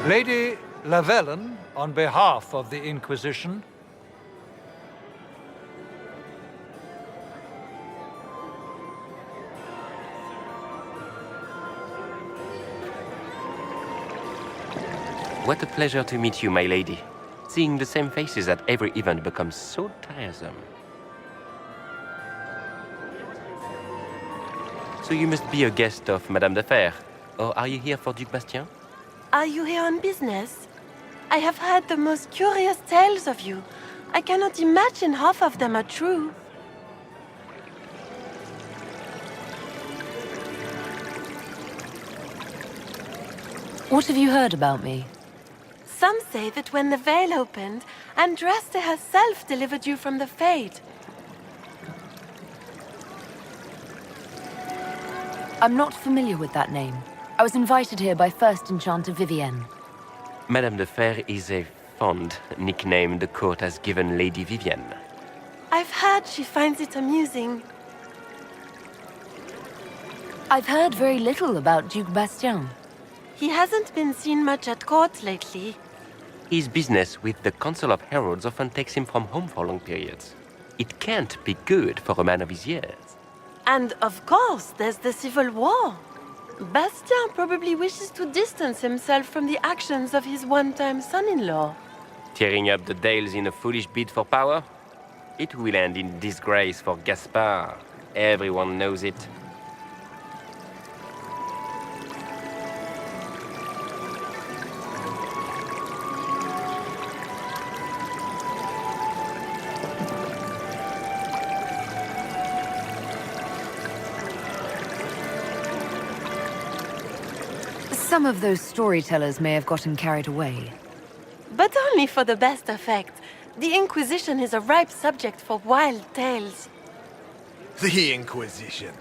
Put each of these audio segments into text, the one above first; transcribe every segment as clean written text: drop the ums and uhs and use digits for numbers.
Lady Lavellen, on behalf of the Inquisition. What a pleasure to meet you, my lady. Seeing the same faces at every event becomes so tiresome. So you must be a guest of Madame de Fer, or are you here for Duc Bastien? Are you here on business? I have heard the most curious tales of you. I cannot imagine half of them are true. What have you heard about me? Some say that when the veil opened, Andraste herself delivered you from the Fade. I'm not familiar with that name. I was invited here by first Enchanter Viviene. Madame de Fer is a fond nickname the court has given Lady Vivienne. I've heard she finds it amusing. I've heard very little about Duc Bastien. He hasn't been seen much at court lately. His business with the Council of Heralds often takes him from home for long periods. It can't be good for a man of his years. And of course, there's the Civil War. Bastien probably wishes to distance himself from the actions of his one-time son-in-law. Tearing up the Dales in a foolish bid for power? It will end in disgrace for Gaspard. Everyone knows it. Some of those storytellers may have gotten carried away. But only for the best effect. The Inquisition is a ripe subject for wild tales. The Inquisition.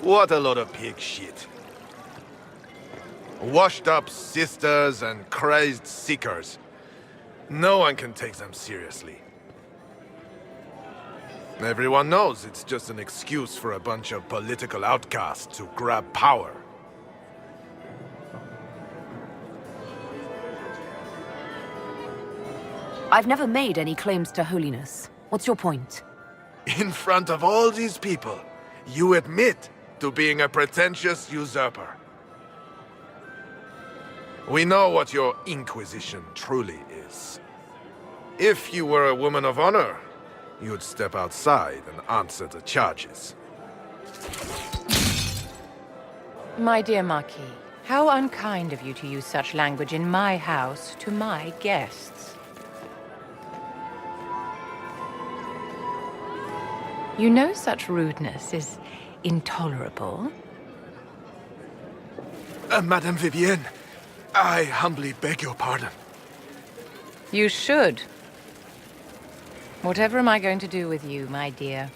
What a lot of pig shit. Washed up sisters and crazed seekers. No one can take them seriously. Everyone knows it's just an excuse for a bunch of political outcasts to grab power. I've never made any claims to holiness. What's your point? In front of all these people, you admit to being a pretentious usurper. We know what your Inquisition truly is. If you were a woman of honor, you'd step outside and answer the charges. My dear Marquis, how unkind of you to use such language in my house to my guests. You know such rudeness is intolerable. Madame Vivienne, I humbly beg your pardon. You should. Whatever am I going to do with you, my dear?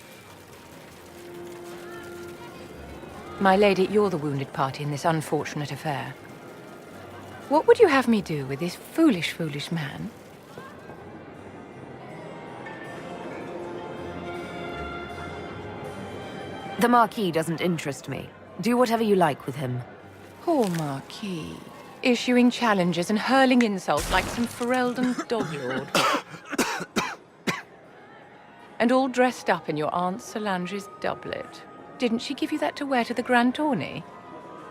My lady, you're the wounded party in this unfortunate affair. What would you have me do with this foolish, foolish man? The Marquis doesn't interest me. Do whatever you like with him. Poor Marquis. Issuing challenges and hurling insults like some Ferelden doglord. And all dressed up in your Aunt Solange's doublet. Didn't she give you that to wear to the Grand Tourney?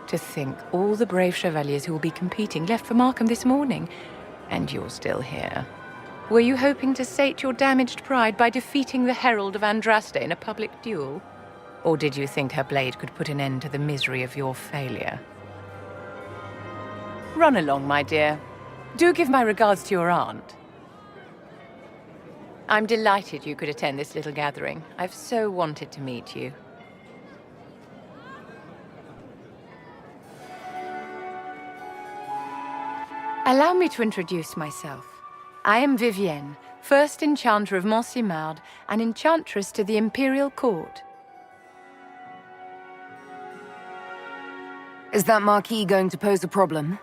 To think all the brave chevaliers who will be competing left for Markham this morning, and you're still here. Were you hoping to sate your damaged pride by defeating the Herald of Andraste in a public duel? Or did you think her blade could put an end to the misery of your failure? Run along, my dear. Do give my regards to your aunt. I'm delighted you could attend this little gathering. I've so wanted to meet you. Allow me to introduce myself. I am Vivienne, first Enchanter of Montsimard and Enchantress to the Imperial Court. Is that Marquis going to pose a problem?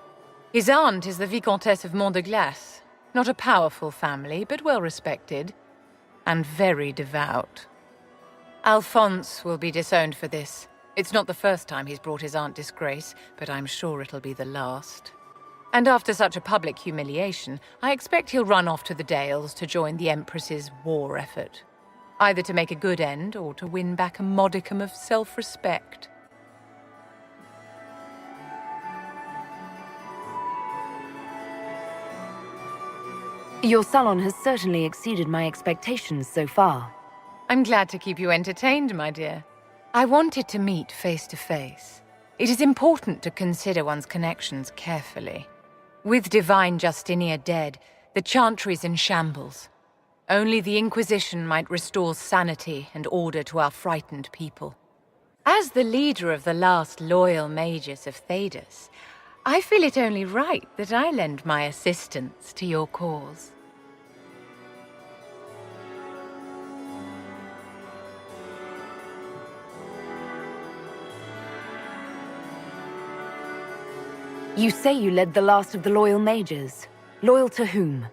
His aunt is the Vicomtesse of Mont de Glace. Not a powerful family, but well respected. And very devout. Alphonse will be disowned for this. It's not the first time he's brought his aunt disgrace, but I'm sure it'll be the last. And after such a public humiliation, I expect he'll run off to the Dales to join the Empress's war effort. Either to make a good end, or to win back a modicum of self-respect. Your salon has certainly exceeded my expectations so far. I'm glad to keep you entertained, my dear. I wanted to meet face to face. It is important to consider one's connections carefully. With Divine Justinia dead, the Chantry's in shambles. Only the Inquisition might restore sanity and order to our frightened people. As the leader of the last loyal mages of Thedas, I feel it only right that I lend my assistance to your cause. You say you led the last of the loyal mages. Loyal to whom?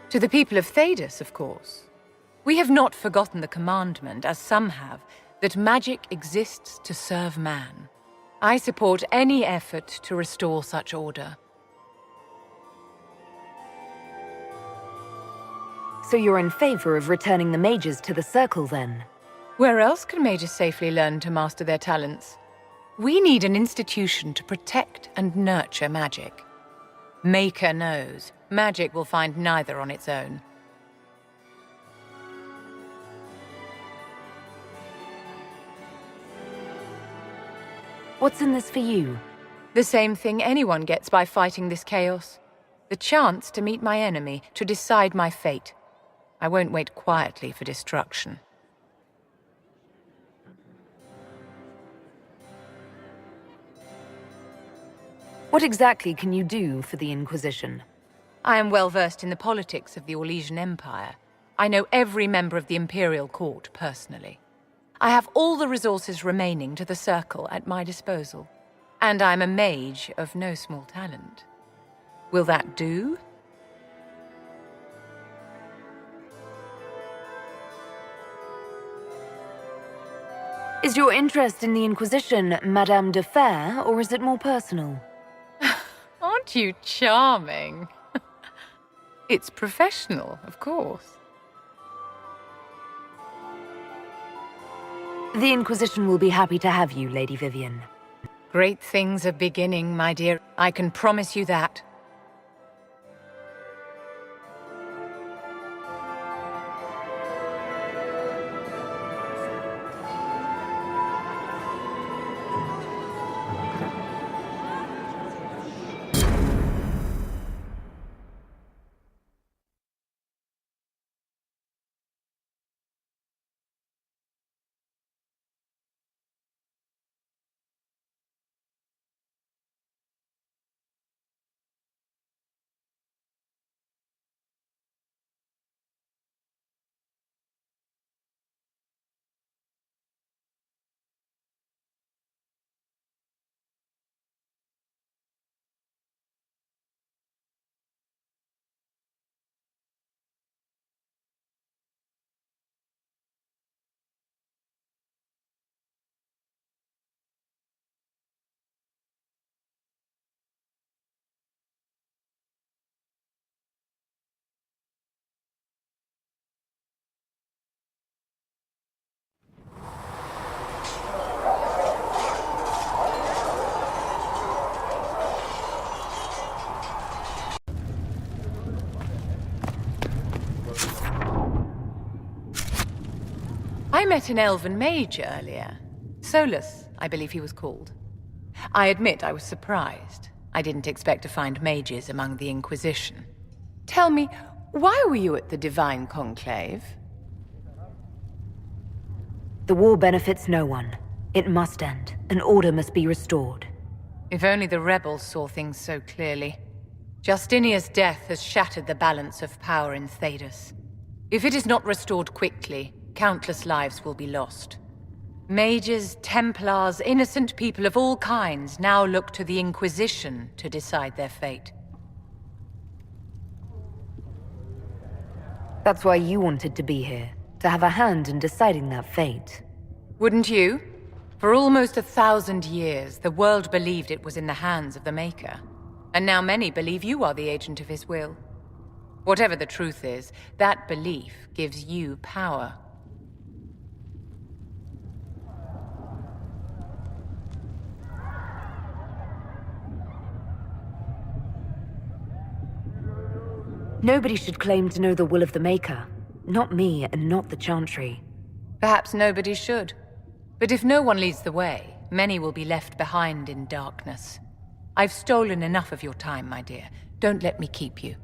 To the people of Thedas, of course. We have not forgotten the commandment, as some have, that magic exists to serve man. I support any effort to restore such order. So you're in favor of returning the mages to the Circle, then? Where else can mages safely learn to master their talents? We need an institution to protect and nurture magic. Maker knows, magic will find neither on its own. What's in this for you? The same thing anyone gets by fighting this chaos. The chance to meet my enemy, to decide my fate. I won't wait quietly for destruction. What exactly can you do for the Inquisition? I am well versed in the politics of the Orlesian Empire. I know every member of the Imperial court personally. I have all the resources remaining to the Circle at my disposal. And I'm a mage of no small talent. Will that do? Is your interest in the Inquisition Madame de Fer, or is it more personal? Aren't you charming? It's professional, of course. The Inquisition will be happy to have you, Lady Viviene. Great things are beginning, my dear. I can promise you that. I met an elven mage earlier. Solus, I believe he was called. I admit I was surprised. I didn't expect to find mages among the Inquisition. Tell me, why were you at the Divine Conclave? The war benefits no one. It must end, and order must be restored. If only the rebels saw things so clearly. Justinia's death has shattered the balance of power in Thedas. If it is not restored quickly, countless lives will be lost. Mages, Templars, innocent people of all kinds now look to the Inquisition to decide their fate. That's why you wanted to be here, to have a hand in deciding that fate. Wouldn't you? For almost 1,000 years, the world believed it was in the hands of the Maker. And now many believe you are the agent of his will. Whatever the truth is, that belief gives you power. Nobody should claim to know the will of the Maker. Not me, and not the Chantry. Perhaps nobody should. But if no one leads the way, many will be left behind in darkness. I've stolen enough of your time, my dear. Don't let me keep you.